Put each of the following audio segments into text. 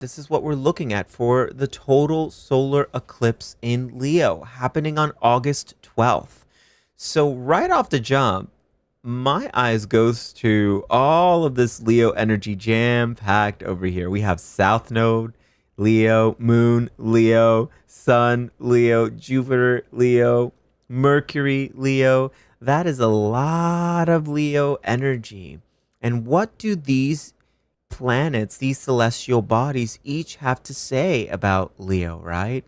This is what we're looking at for the total solar eclipse in Leo happening on August 12th. So right off the jump, my eyes goes to all of this Leo energy jam packed over here. We have South Node, Leo, Moon, Leo, Sun, Leo, Jupiter, Leo, Mercury, Leo. That is a lot of Leo energy. And what do these planets, these celestial bodies, each have to say about Leo, right?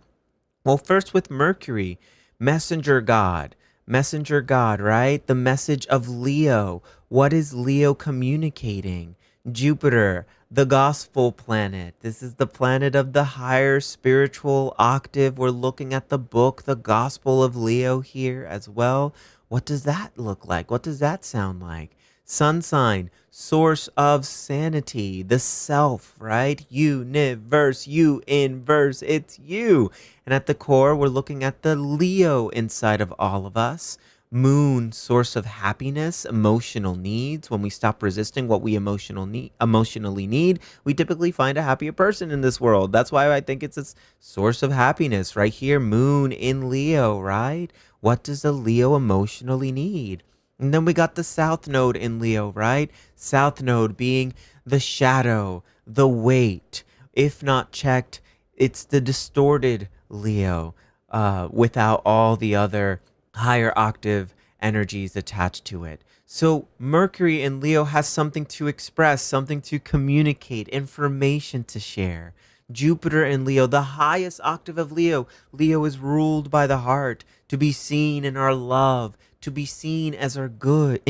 Well, first with Mercury, messenger god. Messenger god, right? The message of Leo. What is Leo communicating? Jupiter, the gospel planet. This is the planet of the higher spiritual octave. We're looking at the book, the Gospel of Leo here as well. What does that look like? What does that sound like? Sun sign, source of sanity, the self, right? Universe, you inverse, it's you. And at the core, we're looking at the Leo inside of all of us. Moon, source of happiness, emotional needs. When we stop resisting what we emotionally need, we typically find a happier person in this world. That's why I think it's a source of happiness right here. Moon in Leo, right? What does the Leo emotionally need? And then we got the South Node in Leo, right? South Node being the shadow, the weight. If not checked, it's the distorted Leo without all the other higher octave energies attached to it. So Mercury in Leo has something to express, something to communicate, information to share. Jupiter in Leo, the highest octave of Leo. Leo is ruled by the heart, to be seen in our love, to be seen as our good,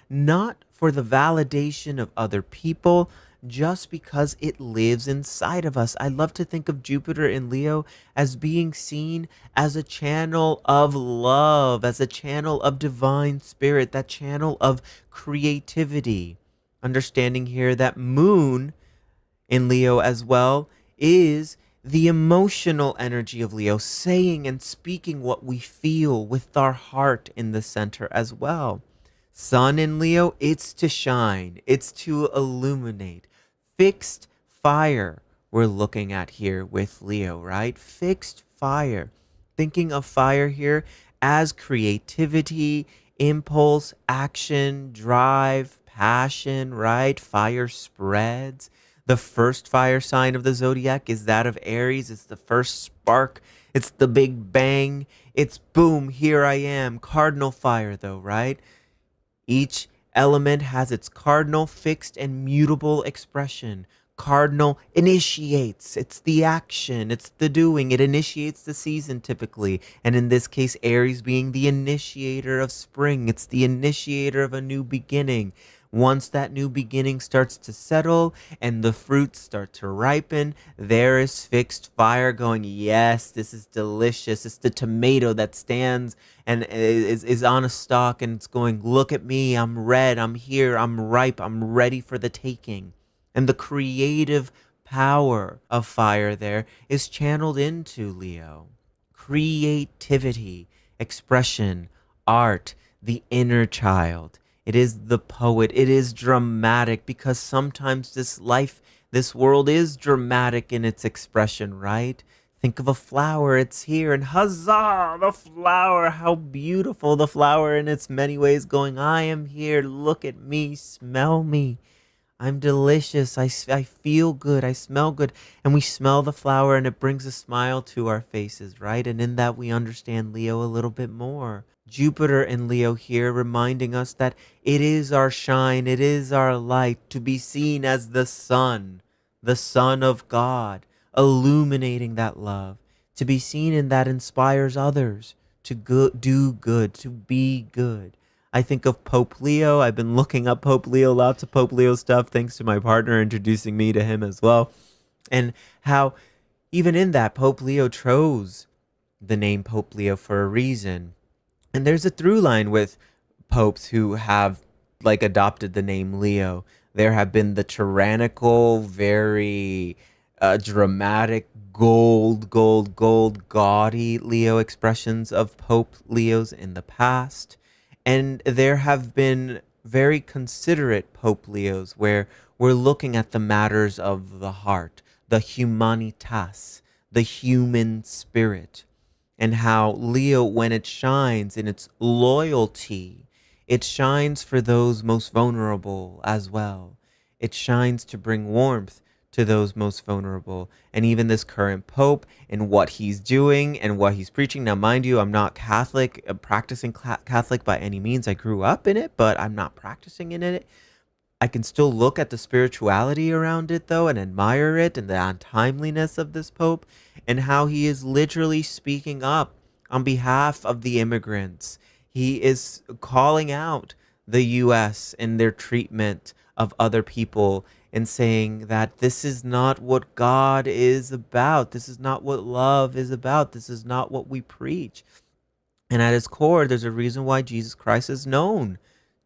not for the validation of other people, just because it lives inside of us. I love to think of Jupiter in Leo as being seen as a channel of love, as a channel of divine spirit, that channel of creativity. Understanding here that Moon in Leo as well is the emotional energy of Leo, saying and speaking what we feel with our heart in the center as well. Sun in Leo, it's to shine, it's to illuminate. Fixed fire, we're looking at here with Leo, right? Fixed fire. Thinking of fire here as creativity, impulse, action, drive, passion, right? Fire spreads. The first fire sign of the zodiac is that of Aries. It's the first spark. It's the big bang. It's boom, here I am. Cardinal fire, though, right? Each element has its cardinal, fixed, and mutable expression. Cardinal initiates. It's the action. It's the doing. It initiates the season typically. And in this case, Aries being the initiator of spring. It's the initiator of a new beginning. Once that new beginning starts to settle and the fruits start to ripen, there is fixed fire going, yes, this is delicious. It's the tomato that stands and is on a stalk and it's going, look at me, I'm red, I'm here, I'm ripe, I'm ready for the taking. And the creative power of fire there is channeled into Leo. Creativity, expression, art, the inner child. It is the poet. It is dramatic because sometimes this world is dramatic in its expression, right? Think of a flower, it's here, and huzzah, the flower, how beautiful the flower in its many ways going, I am here, look at me, smell me. I'm delicious. I feel good. I smell good. And we smell the flower and it brings a smile to our faces, right? And in that, we understand Leo a little bit more. Jupiter and Leo here reminding us that it is our shine, it is our light to be seen as the Son of God, illuminating that love, to be seen in that inspires others to do good, to be good. I think of Pope Leo. I've been looking up Pope Leo, lots of Pope Leo stuff, thanks to my partner introducing me to him as well. And how, even in that, Pope Leo chose the name Pope Leo for a reason. And there's a through line with popes who have like adopted the name Leo. There have been the tyrannical, very dramatic, gaudy Leo expressions of Pope Leos in the past. And there have been very considerate Pope Leos where we're looking at the matters of the heart, the humanitas, the human spirit, and how Leo, when it shines in its loyalty, it shines for those most vulnerable as well. It shines to bring warmth to those most vulnerable. And even this current Pope and what he's doing and what he's preaching. Now, mind you, I'm not Catholic, practicing Catholic by any means. I grew up in it, but I'm not practicing in it. I can still look at the spirituality around it, though, and admire it and the untimeliness of this Pope and how he is literally speaking up on behalf of the immigrants. He is calling out the U.S. and their treatment of other people and saying that this is not what God is about. This is not what love is about. This is not what we preach. And at its core, there's a reason why Jesus Christ is known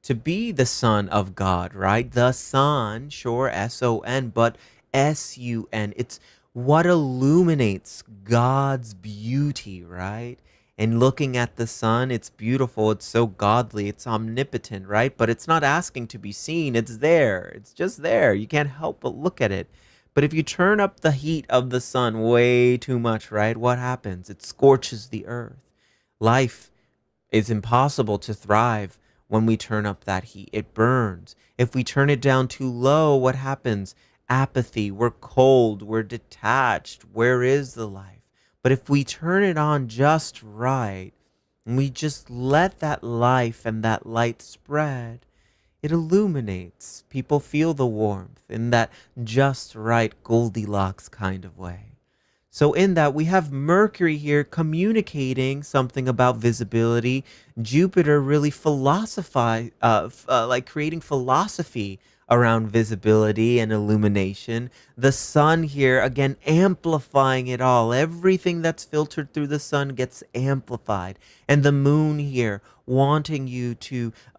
to be the Son of God, right? The Son, sure, S-O-N, but S-U-N. It's what illuminates God's beauty, right? And looking at the sun, it's beautiful, it's so godly, it's omnipotent, right? But it's not asking to be seen, it's there. It's just there. You can't help but look at it. But if you turn up the heat of the sun way too much, right? What happens? It scorches the earth. Life is impossible to thrive when we turn up that heat. It burns. If we turn it down too low, what happens? Apathy. We're cold. We're detached. Where is the life? But if we turn it on just right, and we just let that life and that light spread, it illuminates. People feel the warmth in that just right Goldilocks kind of way. So in that, we have Mercury here communicating something about visibility. Jupiter really like creating philosophy around visibility and illumination. The sun here, again, amplifying it all. Everything that's filtered through the sun gets amplified. And the moon here, wanting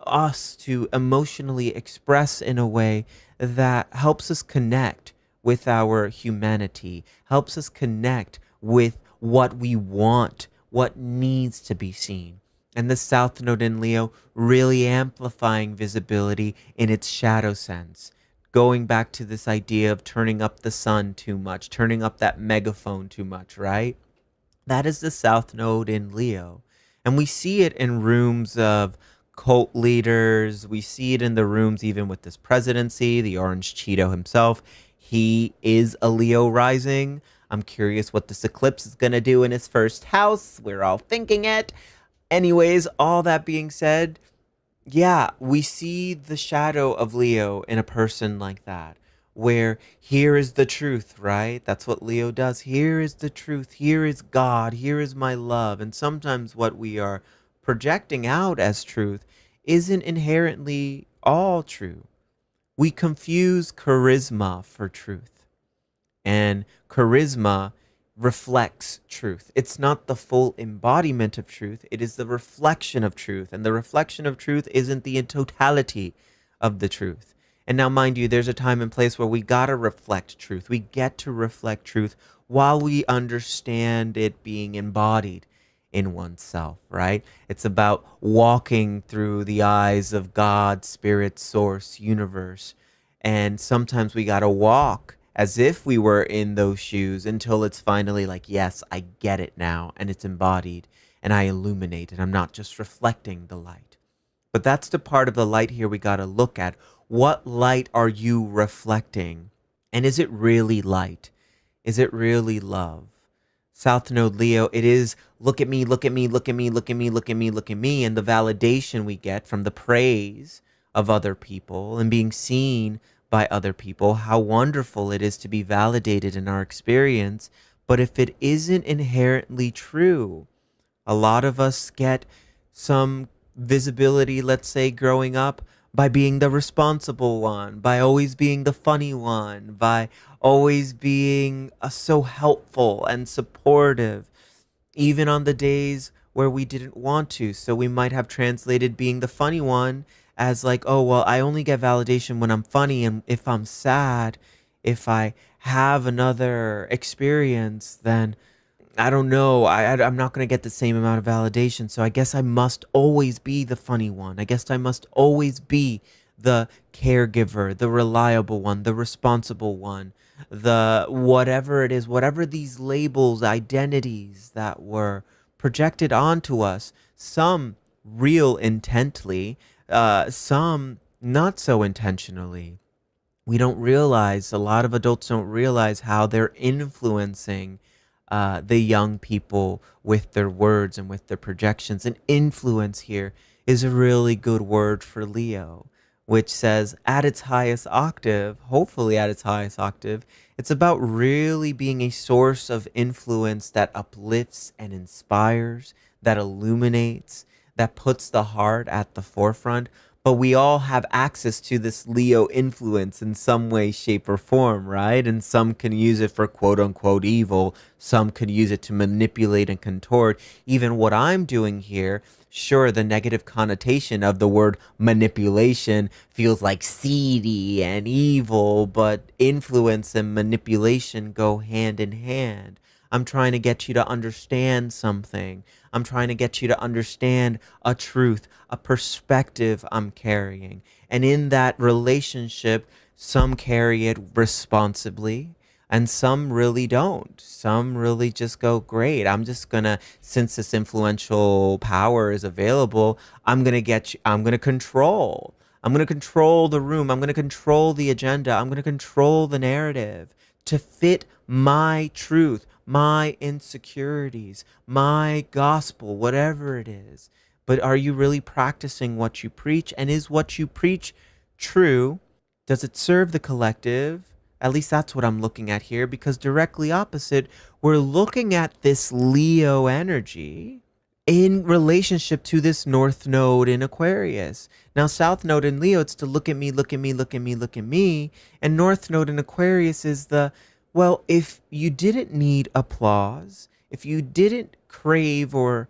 us to emotionally express in a way that helps us connect with our humanity, helps us connect with what we want, what needs to be seen. And the South Node in Leo really amplifying visibility in its shadow sense. Going back to this idea of turning up the sun too much, turning up that megaphone too much, right? That is the South Node in Leo. And we see it in rooms of cult leaders. We see it in the rooms even with this presidency, the Orange Cheeto himself. He is a Leo rising. I'm curious what this eclipse is going to do in his first house. We're all thinking it. Anyways, all that being said, yeah, we see the shadow of Leo in a person like that, where here is the truth, right? That's what Leo does. Here is the truth. Here is God. Here is my love. And sometimes what we are projecting out as truth isn't inherently all true. We confuse charisma for truth, and charisma reflects truth. It's not the full embodiment of truth. It is the reflection of truth, and the reflection of truth isn't the totality of the truth. And now, mind you, there's a time and place where we gotta reflect truth. We get to reflect truth while we understand it being embodied in oneself, right? It's about walking through the eyes of God, spirit, source, universe. And sometimes we got to walk as if we were in those shoes until it's finally like, yes, I get it now. And it's embodied and I illuminate it. I'm not just reflecting the light. But that's the part of the light here we got to look at. What light are you reflecting? And is it really light? Is it really love? South Node Leo, it is look at me, look at me, look at me, look at me, look at me, look at me, and the validation we get from the praise of other people and being seen by other people, how wonderful it is to be validated in our experience. But if it isn't inherently true, a lot of us get some visibility, let's say, growing up by being the responsible one, by always being the funny one, by always being so helpful and supportive, even on the days where we didn't want to. So we might have translated being the funny one as like, oh, well, I only get validation when I'm funny. And if I'm sad, if I have another experience, then I don't know. I'm not going to get the same amount of validation. So I guess I must always be the funny one. I guess I must always be the caregiver, the reliable one, the responsible one, the whatever it is, whatever these labels, identities that were projected onto us, some real intently, some not so intentionally. We don't realize, a lot of adults don't realize how they're influencing the young people with their words and with their projections. And influence here is a really good word for Leo, which says at its highest octave, hopefully at its highest octave, it's about really being a source of influence that uplifts and inspires, that illuminates, that puts the heart at the forefront. But we all have access to this Leo influence in some way, shape, or form, right? And some can use it for quote unquote evil. Some could use it to manipulate and contort. Even what I'm doing here, sure, the negative connotation of the word manipulation feels like seedy and evil, but influence and manipulation go hand in hand. I'm trying to get you to understand something. I'm trying to get you to understand a truth, a perspective I'm carrying. And in that relationship, some carry it responsibly and some really don't. Some really just go, great. I'm just gonna, since this influential power is available, I'm gonna get you, I'm gonna control. I'm gonna control the room. I'm gonna control the agenda. I'm gonna control the narrative to fit my truth, my insecurities, my gospel, whatever it is. But are you really practicing what you preach? And is what you preach true? Does it serve the collective? At least that's what I'm looking at here, because directly opposite, we're looking at this Leo energy in relationship to this North Node in Aquarius. Now, South Node in Leo, it's to look at me, look at me, look at me, look at me. And North Node in Aquarius is the, well, if you didn't need applause, if you didn't crave or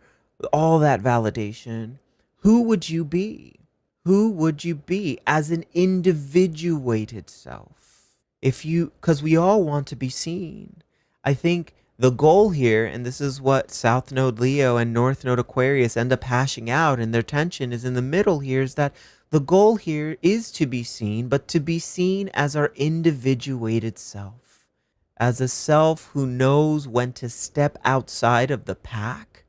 all that validation, who would you be? Who would you be as an individuated self? If you, because we all want to be seen. I think the goal here, and this is what South Node Leo and North Node Aquarius end up hashing out, and their tension is in the middle here, is that the goal here is to be seen, but to be seen as our individuated self, as a self who knows when to step outside of the pack,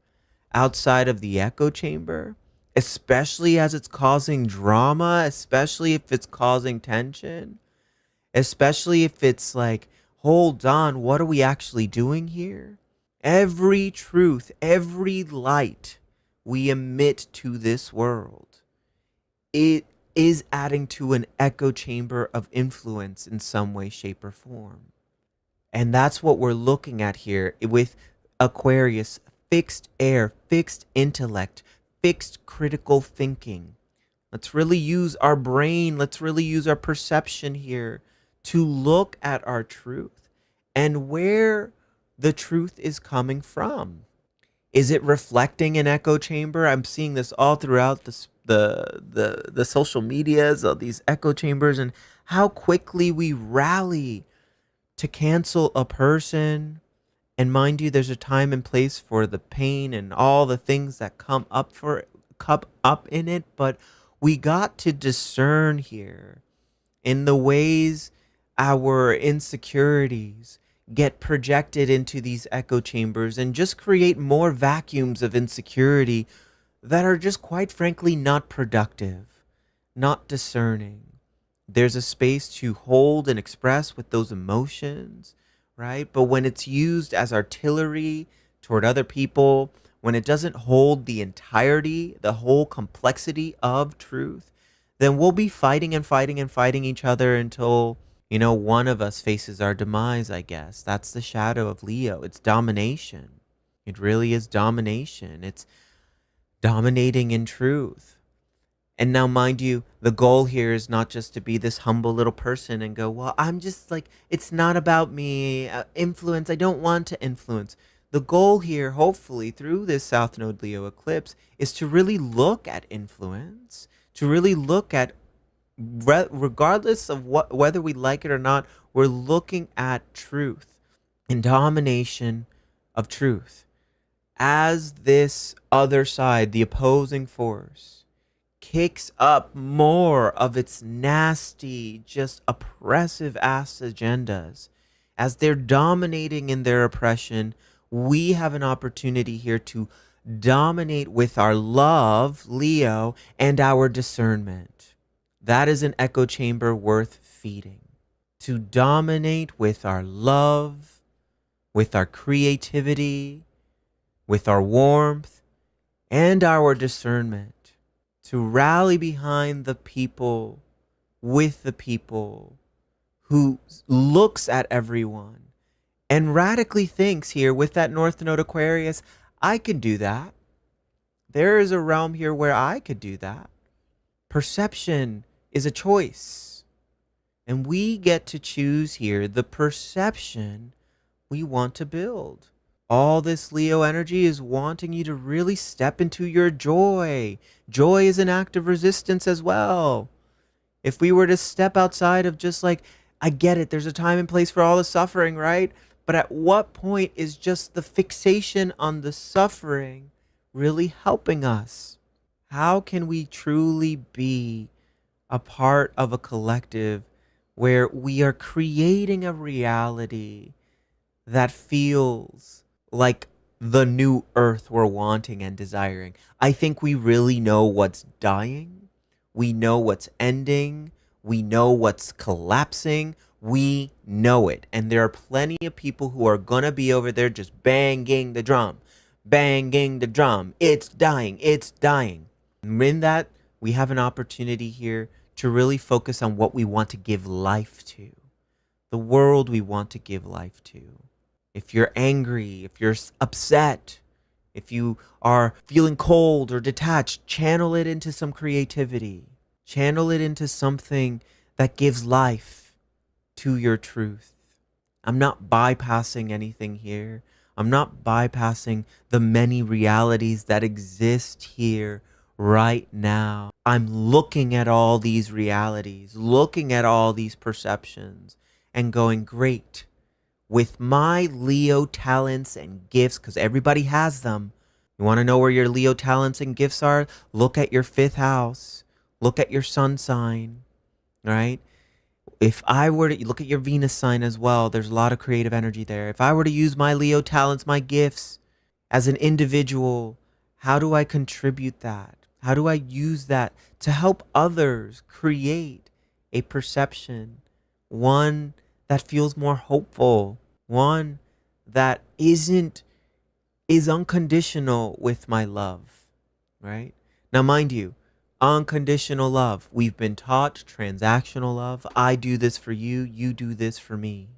outside of the echo chamber, especially as it's causing drama, especially if it's causing tension, especially if it's like, hold on, what are we actually doing here? Every truth, every light we emit to this world, it is adding to an echo chamber of influence in some way, shape, or form. And that's what we're looking at here with Aquarius: fixed air, fixed intellect, fixed critical thinking. Let's really use our brain. Let's really use our perception here to look at our truth and where the truth is coming from. Is it reflecting an echo chamber? I'm seeing this all throughout the social medias, all these echo chambers, and how quickly we rally to cancel a person. And mind you, there's a time and place for the pain and all the things that come up in it, but we got to discern here in the ways our insecurities get projected into these echo chambers and just create more vacuums of insecurity that are just quite frankly not productive, not discerning. There's a space to hold and express with those emotions, right? But when it's used as artillery toward other people, when it doesn't hold the entirety, the whole complexity of truth, then we'll be fighting and fighting and fighting each other until, one of us faces our demise, I guess. That's the shadow of Leo. It's domination. It really is domination. It's dominating in truth. And now, mind you, the goal here is not just to be this humble little person and go, well, I'm just like, it's not about me. Influence, I don't want to influence. The goal here, hopefully, through this South Node Leo eclipse, is to really look at influence, to really look at, regardless of whether we like it or not, we're looking at truth and domination of truth as this other side, the opposing force, kicks up more of its nasty, just oppressive ass agendas as they're dominating in their oppression, we have an opportunity here to dominate with our love, Leo, and our discernment. That is an echo chamber worth feeding. To dominate with our love, with our creativity, with our warmth, and our discernment. To rally behind the people, with the people, who looks at everyone and radically thinks here with that North Node Aquarius, I can do that. There is a realm here where I could do that. Perception is a choice. And we get to choose here the perception we want to build. All this Leo energy is wanting you to really step into your joy. Joy is an act of resistance as well. If we were to step outside of just like, I get it, there's a time and place for all the suffering, right? But at what point is just the fixation on the suffering really helping us? How can we truly be a part of a collective where we are creating a reality that feels like the new earth we're wanting and desiring? I think we really know what's dying. We know what's ending. We know what's collapsing. We know it. And there are plenty of people who are going to be over there just banging the drum. Banging the drum. It's dying. It's dying. And in that, we have an opportunity here to really focus on what we want to give life to. The world we want to give life to. If you're angry, if you're upset, if you are feeling cold or detached, channel it into some creativity. Channel it into something that gives life to your truth. I'm not bypassing anything here. I'm not bypassing the many realities that exist here right now. I'm looking at all these realities, looking at all these perceptions and going, great. With my Leo talents and gifts, because everybody has them. You want to know where your Leo talents and gifts are? Look at your 5th house. Look at your sun sign, right? If I were to look at your Venus sign as well, there's a lot of creative energy there. If I were to use my Leo talents, my gifts as an individual, how do I contribute that? How do I use that to help others create a perception, one that feels more hopeful, one that is unconditional with my love, right? Now, mind you, unconditional love. We've been taught transactional love. I do this for you, you do this for me,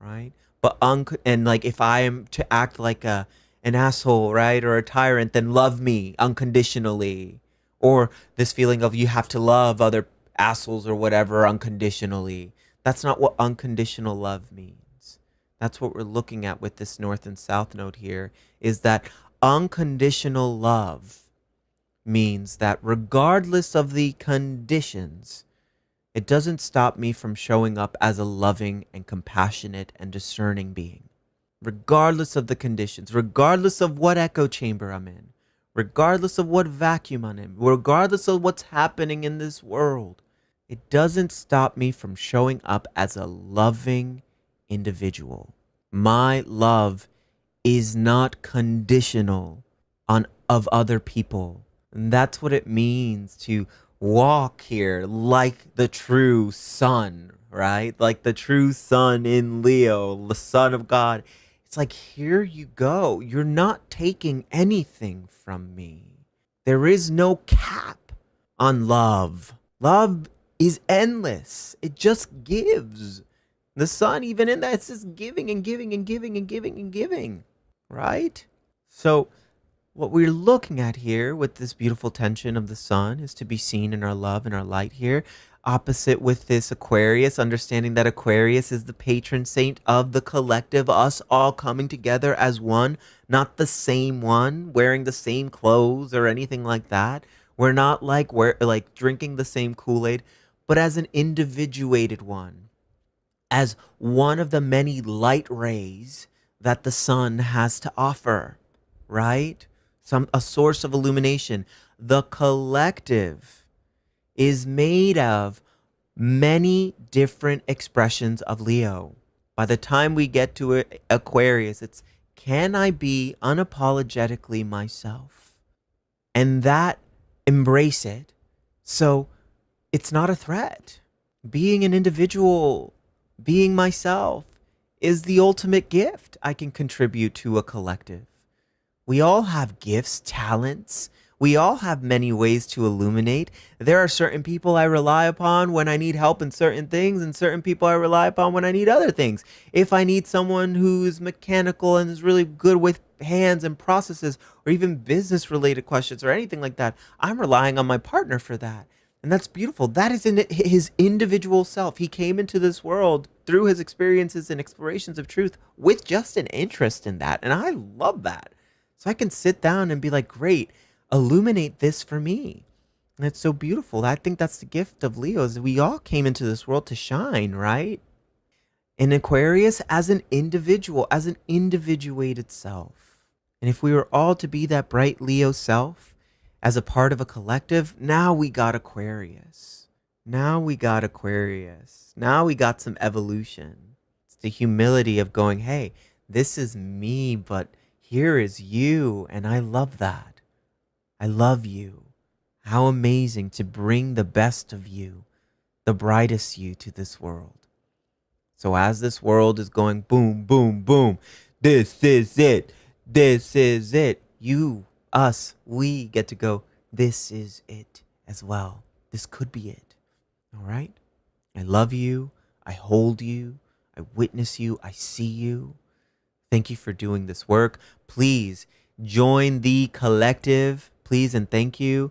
right? But and like if I am to act like an asshole, right, or a tyrant, then love me unconditionally. Or this feeling of you have to love other assholes or whatever unconditionally. That's not what unconditional love means. That's what we're looking at with this North and South node here, is that unconditional love means that regardless of the conditions, it doesn't stop me from showing up as a loving and compassionate and discerning being. Regardless of the conditions, regardless of what echo chamber I'm in, regardless of what vacuum I'm in, regardless of what's happening in this world, it doesn't stop me from showing up as a loving individual. My love is not conditional on of other people. And that's what it means to walk here like the true sun, right? Like the true sun in Leo, the son of God. It's like, here you go. You're not taking anything from me. There is no cap on love. Love is endless. It just gives. The sun, even in that, it's just giving and giving and giving and giving and giving, right? So what we're looking at here with this beautiful tension of the sun is to be seen in our love and our light here. Opposite with this Aquarius, understanding that Aquarius is the patron saint of the collective, us all coming together as one, not the same one, wearing the same clothes or anything like that. We're not like drinking the same Kool-Aid, but as an individuated one, as one of the many light rays that the sun has to offer, right? A source of illumination. The collective is made of many different expressions of Leo. By the time we get to Aquarius, it's, can I be unapologetically myself? And that, embrace it. So it's not a threat. Being an individual, being myself, is the ultimate gift I can contribute to a collective. We all have gifts, talents. We all have many ways to illuminate. There are certain people I rely upon when I need help in certain things, and certain people I rely upon when I need other things. If I need someone who's mechanical and is really good with hands and processes, or even business related questions or anything like that, I'm relying on my partner for that. And that's beautiful. That is in his individual self. He came into this world through his experiences and explorations of truth with just an interest in that. And I love that. So I can sit down and be like, great, illuminate this for me. And it's so beautiful. I think that's the gift of Leos. We all came into this world to shine, right? In Aquarius, as an individual, as an individuated self. And if we were all to be that bright Leo self as a part of a collective, now we got Aquarius. Now we got Aquarius. Now we got some evolution. It's the humility of going, hey, this is me, but here is you. And I love that. I love you. How amazing to bring the best of you, the brightest you to this world. So as this world is going boom, boom, boom, this is it. This is it. You, us, we get to go, this is it as well. This could be it. All right? I love you. I hold you. I witness you. I see you. Thank you for doing this work. Please join the collective. Please and thank you.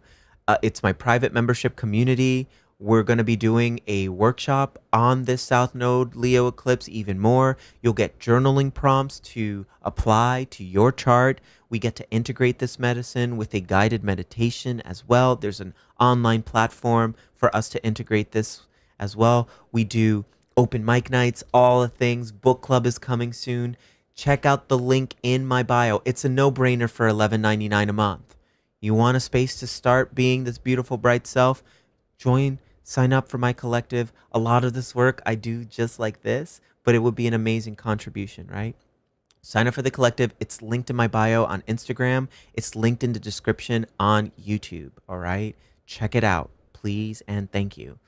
It's my private membership community. We're going to be doing a workshop on this South Node Leo eclipse even more. You'll get journaling prompts to apply to your chart. We get to integrate this medicine with a guided meditation as well. There's an online platform for us to integrate this as well. We do open mic nights, all the things. Book club is coming soon. Check out the link in my bio. It's a no-brainer for $11.99 a month. You want a space to start being this beautiful, bright self? Join, sign up for my collective. A lot of this work I do just like this, but it would be an amazing contribution, right? Sign up for the collective. It's linked in my bio on Instagram. It's linked in the description on YouTube, all right? Check it out, please, and thank you.